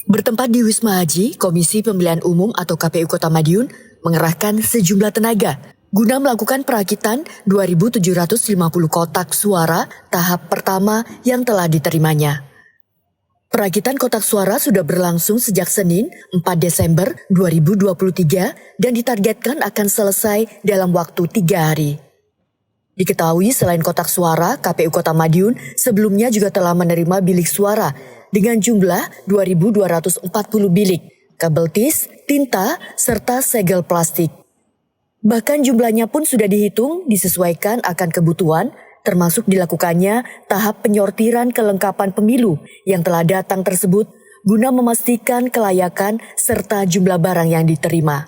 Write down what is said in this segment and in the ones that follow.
Bertempat di Wisma Haji, Komisi Pemilihan Umum atau KPU Kota Madiun mengerahkan sejumlah tenaga guna melakukan perakitan 2.750 kotak suara tahap pertama yang telah diterimanya. Perakitan kotak suara sudah berlangsung sejak Senin 4 Desember 2023 dan ditargetkan akan selesai dalam waktu 3 hari. Diketahui selain kotak suara, KPU Kota Madiun sebelumnya juga telah menerima bilik suara dengan jumlah 2.240 bilik, kabel tis, tinta, serta segel plastik. Bahkan jumlahnya pun sudah dihitung disesuaikan akan kebutuhan, termasuk dilakukannya tahap penyortiran kelengkapan pemilu yang telah datang tersebut guna memastikan kelayakan serta jumlah barang yang diterima.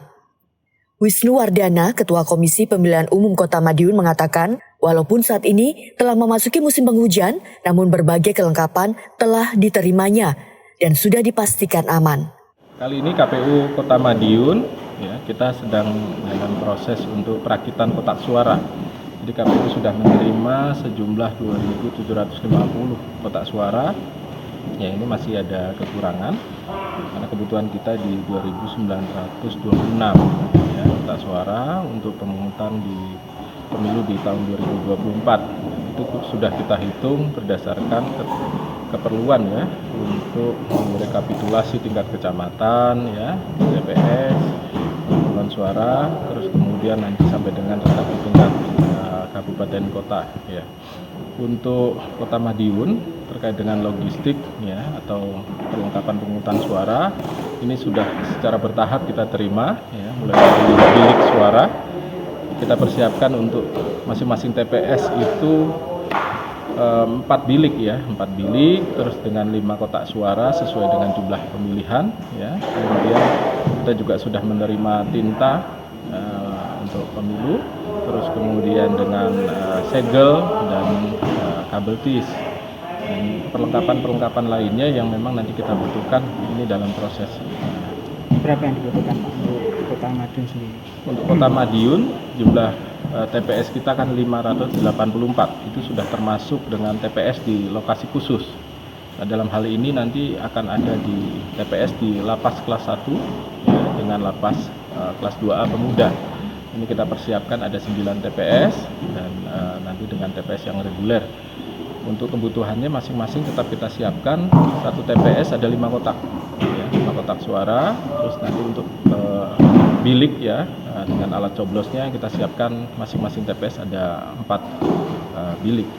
Wisnu Wardana, Ketua Komisi Pemilihan Umum Kota Madiun mengatakan, walaupun saat ini telah memasuki musim penghujan, namun berbagai kelengkapan telah diterimanya dan sudah dipastikan aman. Kali ini KPU Kota Madiun, kita sedang dalam proses untuk perakitan kotak suara. Jadi KPU sudah menerima sejumlah 2.750 kotak suara. Ya, ini masih ada kekurangan karena kebutuhan kita di 2.926 kotak suara untuk pemungutan di pemilu di tahun 2024. Itu sudah kita hitung berdasarkan keperluan untuk rekapitulasi tingkat kecamatan TPS, pemungutan suara, terus kemudian nanti sampai dengan tingkat kabupaten kota Untuk Kota Madiun terkait dengan logistik atau perlengkapan pemungutan suara ini sudah secara bertahap kita terima mulai dari bilik suara. Kita persiapkan untuk masing-masing TPS itu 4 bilik 4 bilik terus dengan 5 kotak suara sesuai dengan jumlah pemilihan Kemudian kita juga sudah menerima tinta untuk pemilu, terus kemudian dengan segel dan kabel tis dan perlengkapan lainnya yang memang nanti kita butuhkan ini dalam proses. Berapa yang dibutuhkan Pak untuk Kota Madiun sendiri? Untuk Kota Madiun jumlah TPS kita kan 584, itu sudah termasuk dengan TPS di lokasi khusus. Nah, dalam hal ini nanti akan ada di TPS di lapas kelas 1 dengan lapas kelas 2A pemuda. Ini kita persiapkan ada 9 TPS dan nanti dengan TPS yang reguler. Untuk kebutuhannya masing-masing tetap kita siapkan, satu TPS ada 5 kotak, 5 kotak suara, terus nanti untuk bilik dengan alat coblosnya kita siapkan masing-masing TPS ada 4 bilik.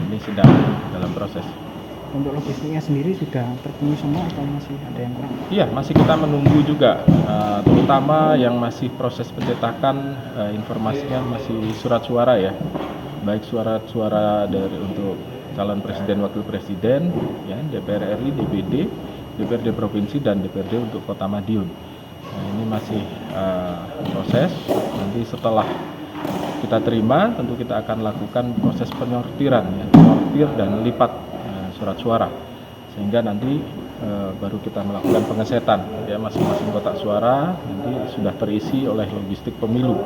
Ini sedang dalam proses. Untuk logistiknya sendiri sudah terpenuhi semua atau masih ada yang kurang? Iya, masih kita menunggu juga, terutama yang masih proses pencetakan informasinya masih surat suara baik surat-suara dari untuk calon presiden, wakil presiden, DPR RI, DPD, DPRD provinsi dan DPRD untuk Kota Madiun. Nah, ini masih proses. Nanti setelah kita terima, tentu kita akan lakukan proses penyortiran, sortir dan lipat surat suara, sehingga nanti baru kita melakukan pengesetan masing-masing kotak suara nanti sudah terisi oleh logistik pemilu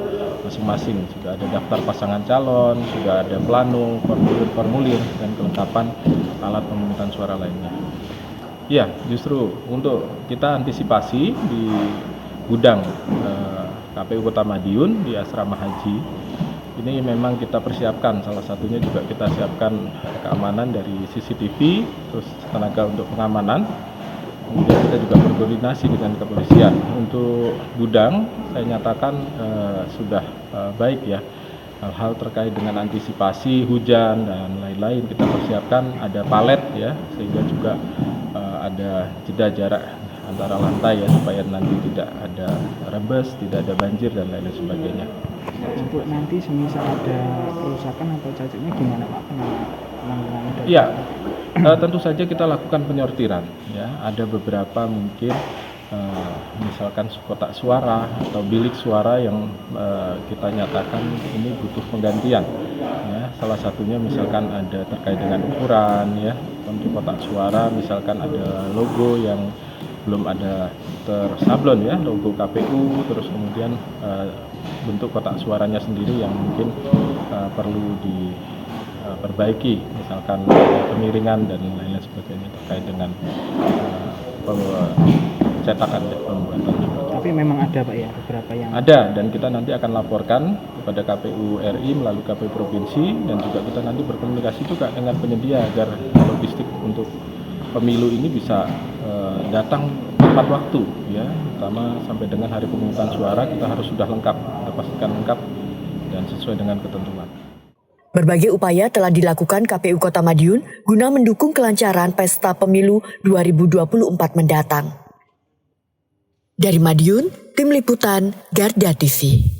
masing-masing, sudah ada daftar pasangan calon, sudah ada plano, formulir dan kelengkapan alat pemungutan suara lainnya. Ya, justru untuk kita antisipasi di gudang KPU Kota Madiun di Asrama Haji ini memang kita persiapkan, salah satunya juga kita siapkan keamanan dari CCTV, terus tenaga untuk pengamanan. Kemudian kita juga berkoordinasi dengan kepolisian. Untuk gudang, saya nyatakan sudah baik hal-hal terkait dengan antisipasi hujan dan lain-lain kita persiapkan, ada palet sehingga juga ada jeda jarak antara lantai supaya nanti tidak ada rembes, tidak ada banjir dan lain sebagainya. Untuk nanti semisal ada kerusakan atau cacatnya gimana Pak penanggulangannya? Iya, tentu saja kita lakukan penyortiran. Ada beberapa mungkin misalkan kotak suara atau bilik suara yang kita nyatakan ini butuh penggantian. Salah satunya misalkan ada terkait dengan ukuran untuk kotak suara, misalkan ada logo yang belum ada tersablon logo KPU, terus kemudian bentuk kotak suaranya sendiri yang mungkin perlu diperbaiki, misalkan kemiringan dan lain-lain sebagainya terkait dengan cetakan ya, pembuatan surat. Tapi memang ada Pak ya beberapa yang Ada, dan kita nanti akan laporkan kepada KPU RI melalui KPU Provinsi, dan juga kita nanti berkomunikasi juga dengan penyedia agar logistik untuk pemilu ini bisa datang tepat waktu ya, terutama sampai dengan hari pemungutan suara kita harus sudah lengkap, kita pastikan lengkap dan sesuai dengan ketentuan. Berbagai upaya telah dilakukan KPU Kota Madiun guna mendukung kelancaran pesta pemilu 2024 mendatang. Dari Madiun, Tim Liputan Garda TV.